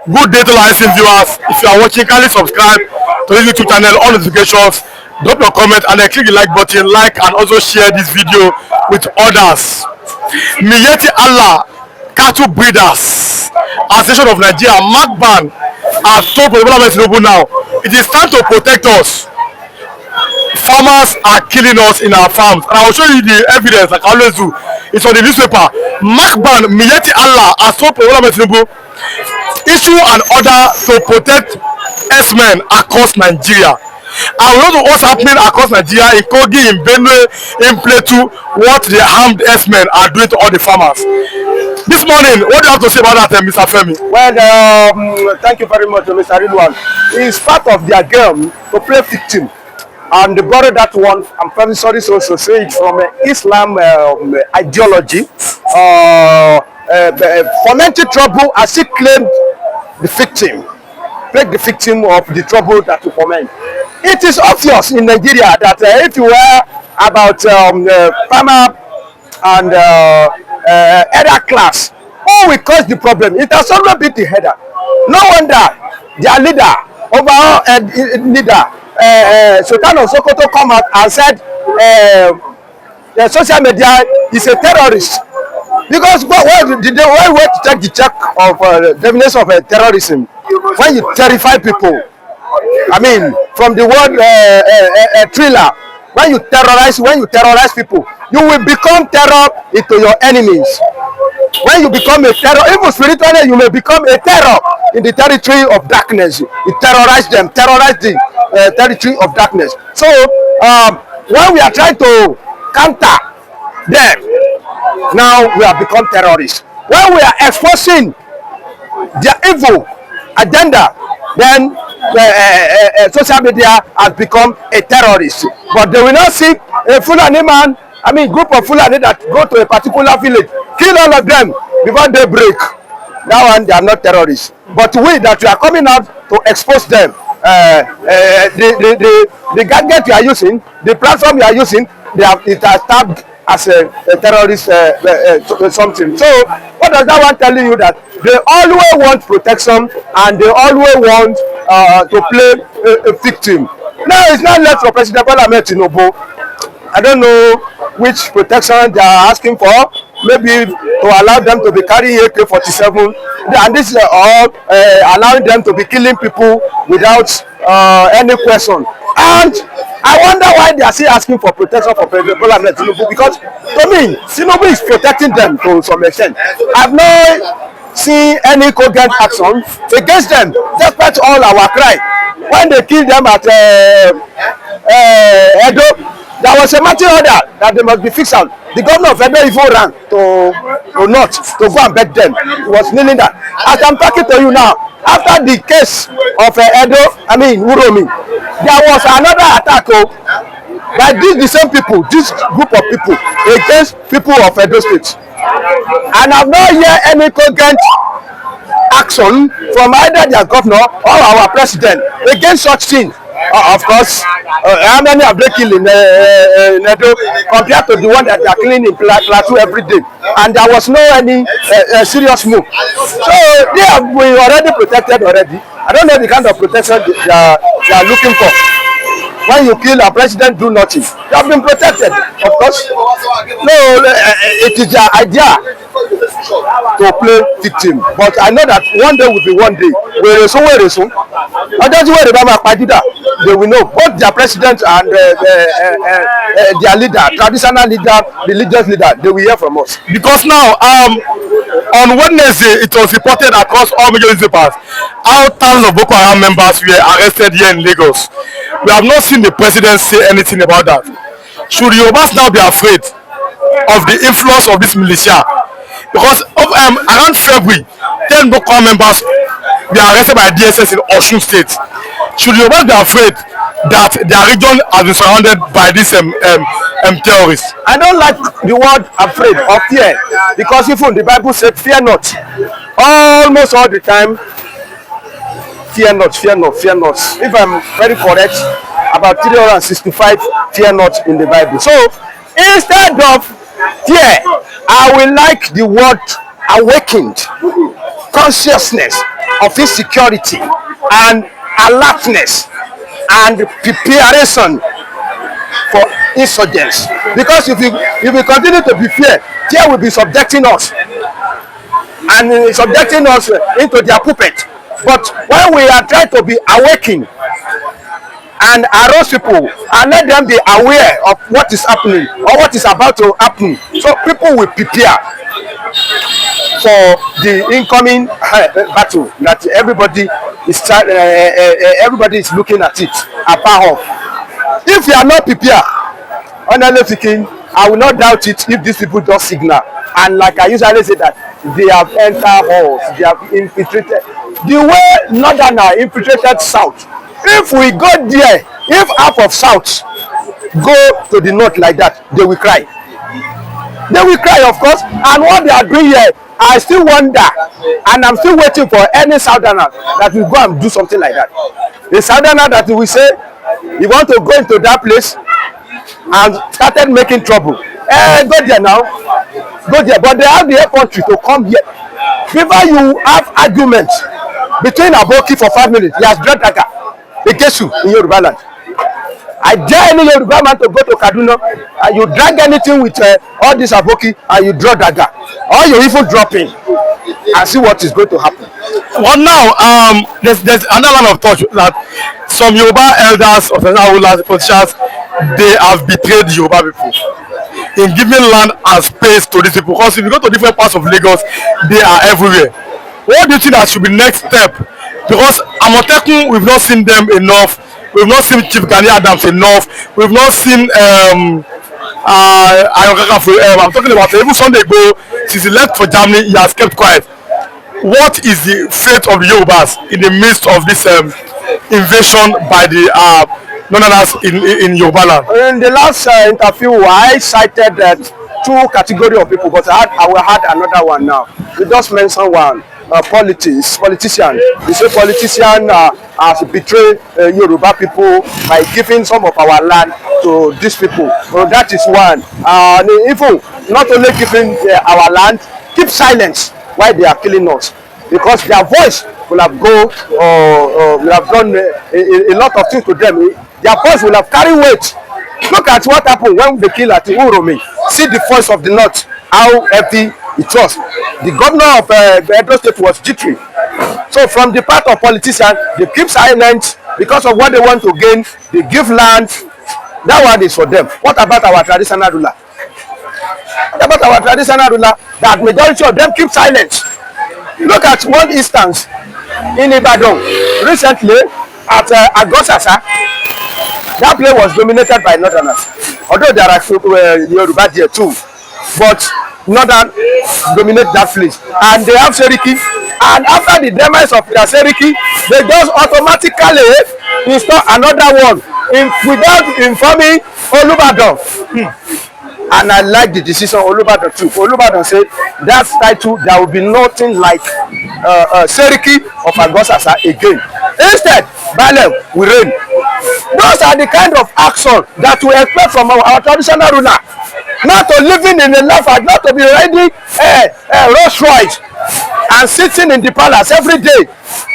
Good day to our listening viewers. If you are watching, kindly subscribe to this YouTube channel, on notifications, drop your comment and then click the like button, like and also share this video with others. Miyeti Allah, cattle breeders, Association of Nigeria, MACBAN, has told President Tinubu now, it is time to protect us. Farmers are killing us in our farms, and I will show you the evidence like I always do. It's on the newspaper. MACBAN, Miyeti Allah, has told President Tinubu issue an order to protect herdsmen across Nigeria. And we know what's happening across Nigeria, in Kogi, in Benue, in Plateau, what the armed herdsmen are doing to all the farmers. This morning, what do you have to say about that, Mr. Femi? Well, thank you very much, Mr. Ridwan. It's part of their game to play victim. And they borrowed that one, I'm very sorry to also say it, from Islam ideology. Fomented trouble as he claimed the victim, make the victim of the trouble that you foment. It is obvious in Nigeria that if you were about farmer and header class, who will cause the problem? It has always been the header. No wonder their leader, overall leader, Sultan of Sokoto, come out and said the social media is a terrorist. Because when we check the check of definition of terrorism, when you terrify people, I mean, from the word thriller, when you terrorize people, you will become terror into your enemies. When you become a terror, even spiritually, you may become a terror in the territory of darkness. You terrorize them, terrorize the territory of darkness. So, when we are trying to counter them, now we have become terrorists. When we are exposing their evil agenda, then social media has become a terrorist. But they will not see a Fulani man, I mean group of Fulani that go to a particular village, kill all of them before they break. That one, they are not terrorists. But we that we are coming out to expose them, the gadget you are using, the platform you are using, it has tagged as a terrorist something. So what does that one telling you? That they always want protection and they always want to play a victim. Now it's not left for President Tinubu. I don't know which protection they are asking for. Maybe to allow them to be carrying AK-47, and this is all allowing them to be killing people without any question. And I wonder why they are still asking for protection for President Tinubu, because to me, Tinubu is protecting them to some extent. I've not seen any cogent action against them, despite all our cry. When they killed them at Edo, there was a marching order that they must be fixed out. The governor of Edo even ran to North to go and beg them. He was kneeling down. As I'm talking to you now, after the case of Edo, I mean Uromi, there was another attack by the same people, this group of people, against people of Edo State. And I've not heard any cogent action from either their governor or our president against such things. Of course, how many have they killed in Edo compared to the one that they are killing in Plateau every day? And there was no any serious move. So they have been already protected already. I don't know the kind of protection they are looking for. When you kill a president, do nothing. They have been protected, of course. No, it is their idea to play victim. But I know that one day will be one day. Where soon. I don't know where they will know both their president and their leader, traditional leader, religious leader. They will hear from us. Because now, on Wednesday, it was reported across all major newspapers how thousands of Boko Haram members were arrested here in Lagos. We have not seen the president say anything about that. Should Yorubas now be afraid of the influence of this militia? Because around February, 10 Boko Haram members were arrested by DSS in Osun State. Should Yorubas be afraid that their region has been surrounded by these terrorists? I don't like the word afraid or fear, because even the Bible said, fear not. Almost all the time, fear not, fear not, fear not. If I'm very correct, about 365 fear not in the Bible. So instead of fear, I will like the word awakened, consciousness, of insecurity and alertness and preparation for insurgents. Because if we continue to be fear will be subjecting us and subjecting us into their puppet. But when we are trying to be awakened and arouse people and let them be aware of what is happening or what is about to happen, so people will prepare for the incoming battle that everybody is looking at it apart of. If you are not prepared, honestly speaking, I will not doubt it if these people just signal. And like I usually say that they have entered halls, they have infiltrated. The way northerners infiltrated south, if we go there, if half of south go to the north like that, they will cry. They will cry, of course. And what they are doing here, I still wonder, and I'm still waiting for any southerner that will go and do something like that. A southerner that will say, you want to go into that place and started making trouble. Go there now. Go there. But they have the country to come here. Before you have arguments between Aboki for 5 minutes, he has dragged dagger against you in Yoruba land. I dare any Yoruba man to go to Kaduna and you drag anything with all this Aboki and you draw dagger. Or you even drop in and see what is going to happen. Well, now, there's another line of thought that some Yoruba elders or politicians, they have betrayed the Yoruba people in giving land and space to these people. Because if you go to different parts of Lagos, they are everywhere. What do you think that should be next step? Because Amotekun, we've not seen them enough. We've not seen Chief Gani Adams enough. We've not seen I'm talking about even Sunday ago, since he left for Germany, he has kept quiet. What is the fate of the Yorubas in the midst of this invasion by the Northerners in Yoruba land? In the last interview, I cited two categories of people, but I will add another one now. We just mentioned one. Politician. You say politician has betrayed Yoruba people by giving some of our land to these people. So that is one. Even not only giving our land, keep silence while they are killing us, because their voice will have will have done a lot of things to them. Their voice will have carried weight. Look at what happened when they killed at Uromi. See the voice of the North, how heavy it was. The governor of Edo State was jittery. So from the part of politicians, they keep silent because of what they want to gain. They give land. That one is for them. What about our traditional ruler? What about our traditional ruler? That majority of them keep silent. Look at one instance in Ibadan recently at Agosasa. That place was dominated by Northerners. Although there are Yoruba there too, but Northern dominate that place, and they have Seriki. And after the demise of their Seriki, they just automatically install another one without informing Olubadan. And I like the decision Olubadan took. Olubadan said that title there will be nothing like Seriki of Agosasa again. Instead, Bale will reign. Those are the kind of action that we expect from our traditional ruler. Not to living in a life, not to be riding Rolls Royce and sitting in the palace every day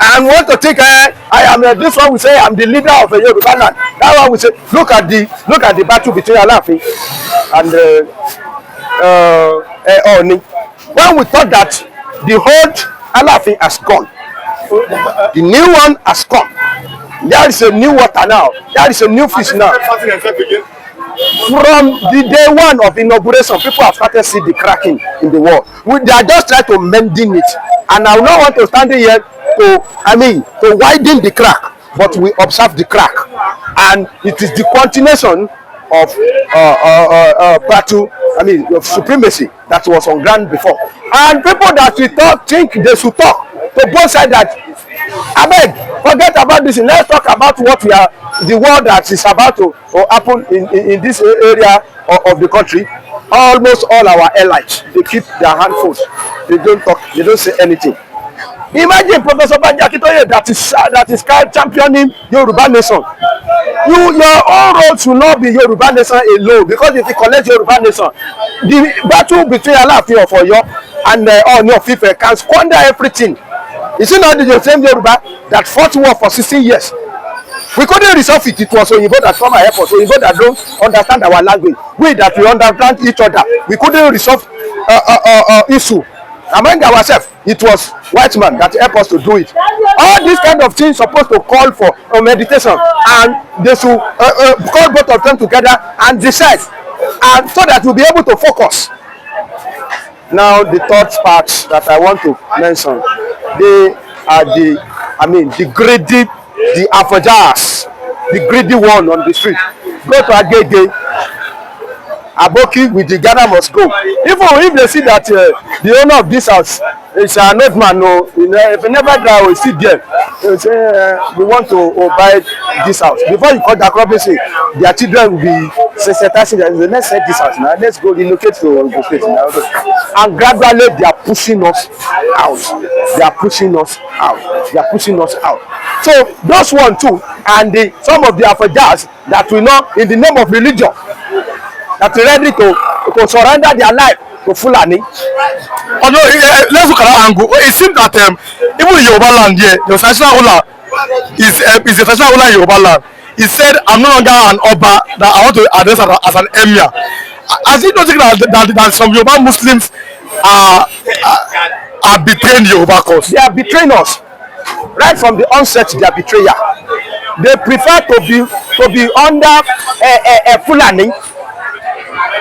and want to think I am this one will say I'm the leader of a Yoruba land. That one will say look at the battle between Alaafin and Ooni. When we thought that the old Alaafin has gone, the new one has come. There is a new water now. There is a new fish now. From the day one of inauguration, people have started to see the cracking in the wall. They are just trying to mending it. And I will not want to stand here to widen the crack, but we observe the crack. And it is the continuation of battle, of supremacy that was on ground before. And people that we think they should talk to both sides that, abeg, forget about this. Let's talk about what we are, the world that is about to happen in this area of the country. Almost all our allies, they keep their hand full. They don't talk. They don't say anything. Imagine Professor Banji Akintoye that is championing Yoruba nation. Your own role should not be Yoruba nation alone, because if you collect Yoruba nation, the battle between Alaafin of Oyo and Ooni of Ife can squander everything. Is it not the same Yoruba that fought war for 16 years? We couldn't resolve it. It was Oyinbo that come and help us. Oyinbo that don't understand our language. We that we understand each other. We couldn't resolve issue among ourselves. It was white man that helped us to do it. All these kind of things supposed to call for meditation, and they should call both of them together and decide, and so that we'll be able to focus. Now the third part that I want to mention, they are the greedy, the affajas, the greedy one on the street. Go to Agege, Aboki with the Ghana must go. Even if they see that the owner of this house is an old man, no, if he never die, we sit there. They will say, we want to buy this house. Before you call the crop, say their children will be sensitizing. Let's set this house now. Let's go relocate to the state now. And gradually they are pushing us out. They are pushing us out. They are pushing us out. So those one too, and some of the Afrojas that we know in the name of religion, that are ready to surrender their life to Fulani. Although, let's look at that angle. It seems that even in Yoruba land here, the traditional ruler is a traditional ruler in Yoruba land. He said, I'm no longer an Oba, that I want to address as an emir. Has he noticed that some Yoruba Muslims are betraying the Yoruba cause? They are betraying us. Right from the onset, they are betrayer. They prefer to be under a Fulani,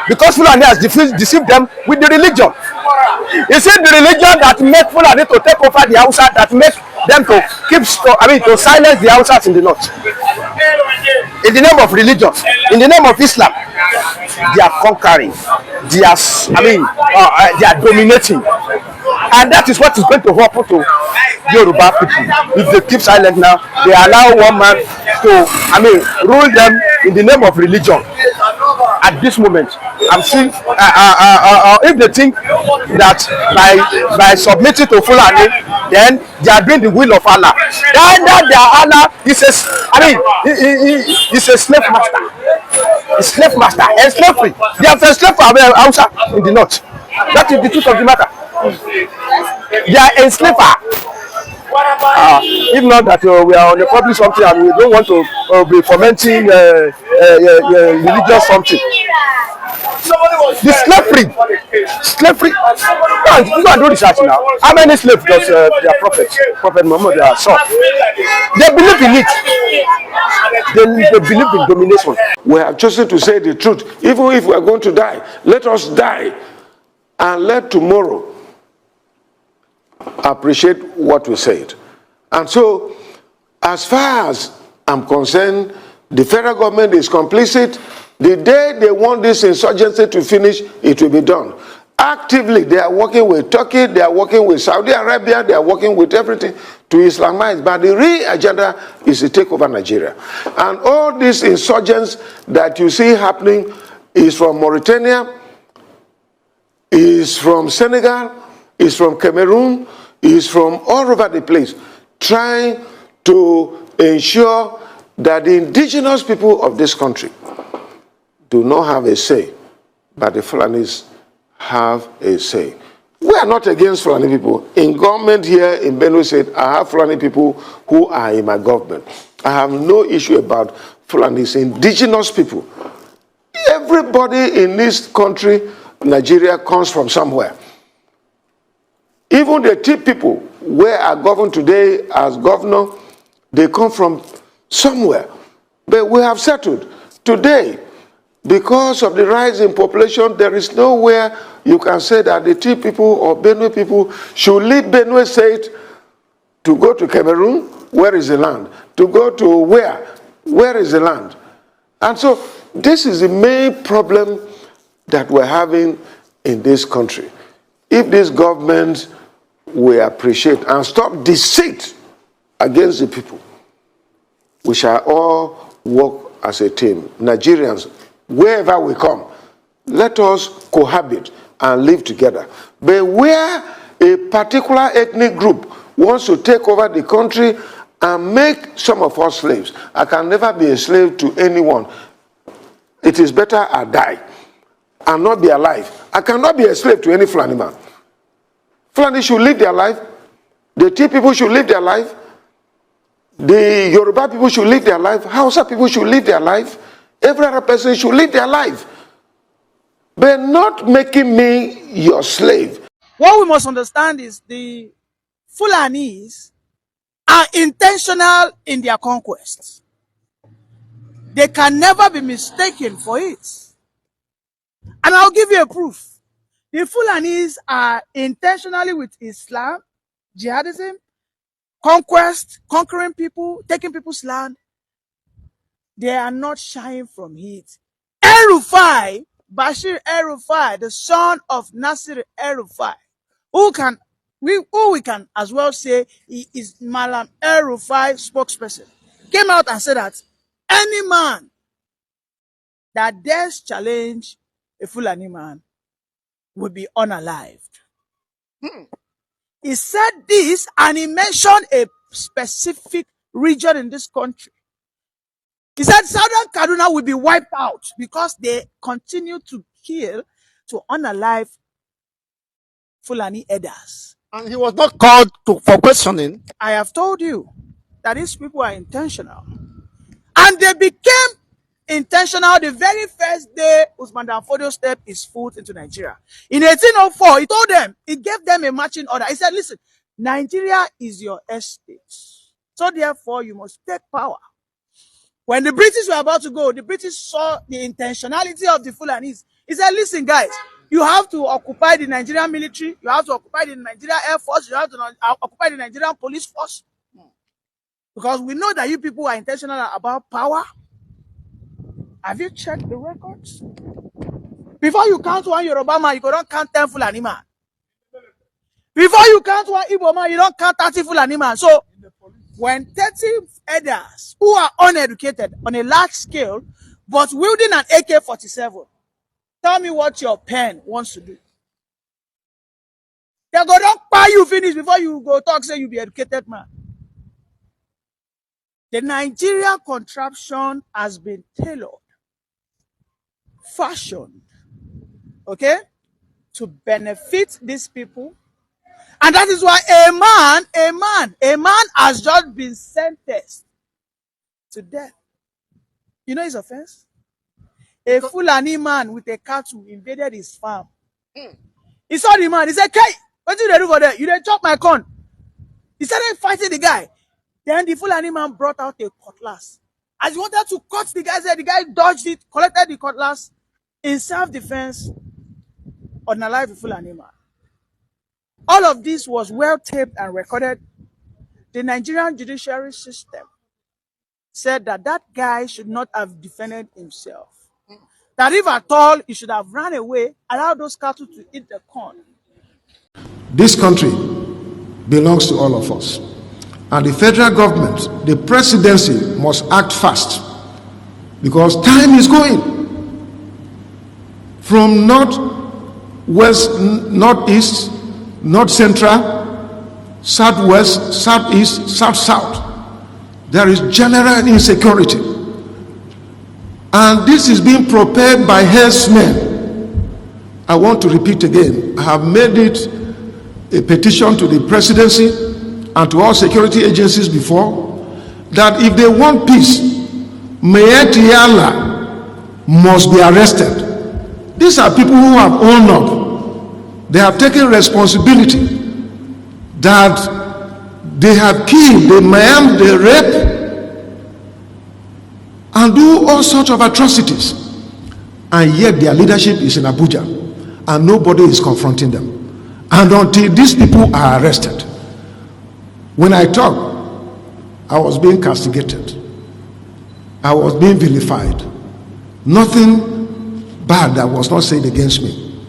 because Fulani has deceived them with the religion. Is it the religion that make Fulani to take over the Hausa, that make them to to silence the Hausas in the north? In the name of religion, in the name of Islam, they are conquering. They are dominating, and that is what is going to happen to Yoruba people. If they keep silent now, they allow one man to rule them in the name of religion. At this moment, I'm seeing if they think that by submitting to Fulani, then they are doing the will of Allah. Then their Allah is a slave master. A slave master, a slavery. They have a slave Hausa in the north. That is the truth of the matter. They are a slaver. If not that we are on a public something and we don't want to be fomenting religious something. The slavery. You can do research now. How many slaves does their Prophet Muhammad saw? They believe in it. They believe in domination. We have chosen to say the truth. Even if we are going to die, let us die, and let tomorrow appreciate what we said. And so, as far as I'm concerned, the federal government is complicit. The day they want this insurgency to finish, it will be done. Actively, they are working with Turkey, they are working with Saudi Arabia, they are working with everything to Islamize. But the real agenda is to take over Nigeria. And all these insurgents that you see happening is from Mauritania, is from Senegal, is from Cameroon, is from all over the place, trying to ensure that the indigenous people of this country do not have a say, but the Fulanis have a say. We are not against Fulani people. In government here in Benue State, I have Fulani people who are in my government. I have no issue about Fulanis, indigenous people. Everybody in this country, Nigeria, comes from somewhere. Even the Tiv people where I govern today as governor, they come from somewhere. But we have settled. Today, because of the rise in population, there is nowhere you can say that the Tiv people or Benue people should leave Benue State to go to Cameroon. Where is the land? To go to where? Where is the land? And so this is the main problem that we're having in this country. If this government will appreciate and stop deceit against the people, we shall all work as a team. Nigerians, wherever we come, let us cohabit and live together. But where a particular ethnic group wants to take over the country and make some of us slaves, I can never be a slave to anyone. It is better I die and not be alive. I cannot be a slave to any Fulani man. Fulani should live their life The Tea people should live their life. The Yoruba people should live their life. Hausa people should live their life. Every other person should live their life. But not making me your slave. What we must understand is the Fulanis are intentional in their conquests. They can never be mistaken for it. And I'll give you a proof. The Fulanis are intentionally with Islam, jihadism, conquest, conquering people, taking people's land. They are not shying from it. El-Rufai, Bashir El-Rufai, the son of Nasir El-Rufai, who we can as well say he is Malam El-Rufai spokesperson, came out and said that any man that dares challenge a Fulani man will be unalived. He said this and he mentioned a specific region in this country. He said Southern Kaduna will be wiped out because they continue to kill, to unalive Fulani elders. And he was not called for questioning. I have told you that these people are intentional. And they became intentional the very first day Usman Danfodio stepped his foot into Nigeria. In 1804, he told them, he gave them a marching order. He said, listen, Nigeria is your estate. So therefore, you must take power. When the British were about to go, the British saw the intentionality of the Fulanis. He said, listen, guys, you have to occupy the Nigerian military, you have to occupy the Nigerian Air Force, you have to occupy the Nigerian police force. Because we know that you people are intentional about power. Have you checked the records? Before you count one Yoruba man, you don't count 10 Fulani man. Before you count one Igbo man, you don't count 30 Fulani man. So, when 30 elders who are uneducated on a large scale, but wielding an AK-47, tell me what your pen wants to do. They go, don't buy you finish before you go talk, say you be educated man. The Nigerian contraption has been tailored, fashioned, okay, to benefit these people. And that is why a man has just been sentenced to death. You know his offense? A Fulani man with a cattle invaded his farm. He saw the man, he said, "Hey, what did you do for there? You didn't chop my corn." He started fighting the guy. Then the Fulani man brought out a cutlass. As he wanted to cut the guy's head, the guy dodged it, collected the cutlass in self-defense, unalived the Fulani man. All of this was well taped and recorded. The Nigerian judiciary system said that that guy should not have defended himself. That if at all, he should have run away, allowed those cattle to eat the corn. This country belongs to all of us. And the federal government, the presidency must act fast because time is going. From north, west, northeast, north central, southwest, southeast, south. There is general insecurity. And this is being prepared by herdsmen. I want to repeat again, I have made it a petition to the presidency and to all security agencies before, that if they want peace, Betrayal must be arrested. These are people who have owned up. They have taken responsibility that they have killed, they maimed, they rape, and do all sorts of atrocities. And yet their leadership is in Abuja, and nobody is confronting them. And until these people are arrested, when I talk, I was being castigated. I was being vilified. Nothing bad that was not said against me.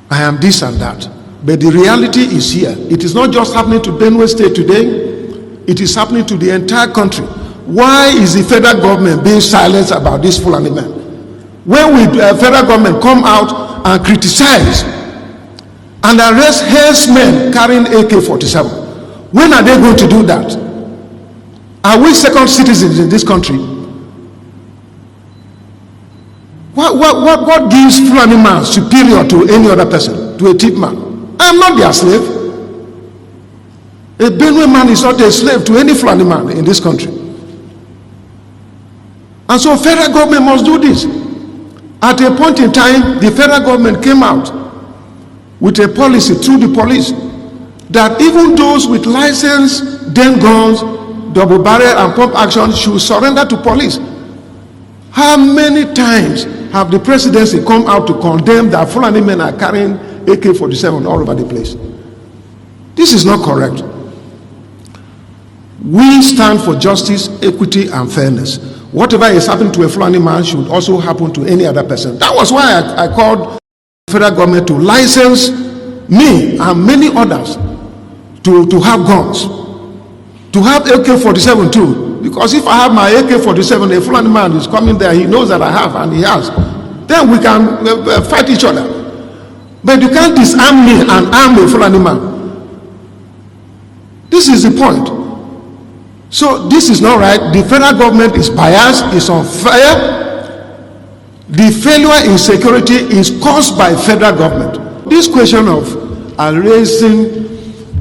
I am this and that. But the reality is here. It is not just happening to Benue State today. It is happening to the entire country. Why is the federal government being silent about this Fulani men? When will the federal government come out and criticize and arrest herdsmen carrying AK-47? When are they going to do that? Are we second citizens in this country? What gives Fulani man superior to any other person, to a thief man? I am not their slave. A Benue man is not a slave to any Fulani man in this country. And so federal government must do this. At a point in time, the federal government came out with a policy through the police that even those with licensed den guns, double barrel and pump action should surrender to police. How many times have the presidency come out to condemn that Fulani men are carrying AK-47 all over the place? This is not correct. We stand for justice, equity, and fairness. Whatever is happening to a Fulani man should also happen to any other person. That was why I called the federal government to license me and many others to have guns, to have AK-47 too. Because if I have my AK-47, a Fulani man is coming there, he knows that I have, and he has. Then we can fight each other. But you can't disarm me and arm a Fulani man. This is the point. So this is not right. The federal government is biased, is unfair. The failure in security is caused by federal government. This question of arresting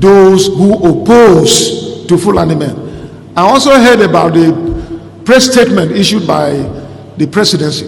those who oppose to Fulani men. I also heard about the press statement issued by the presidency.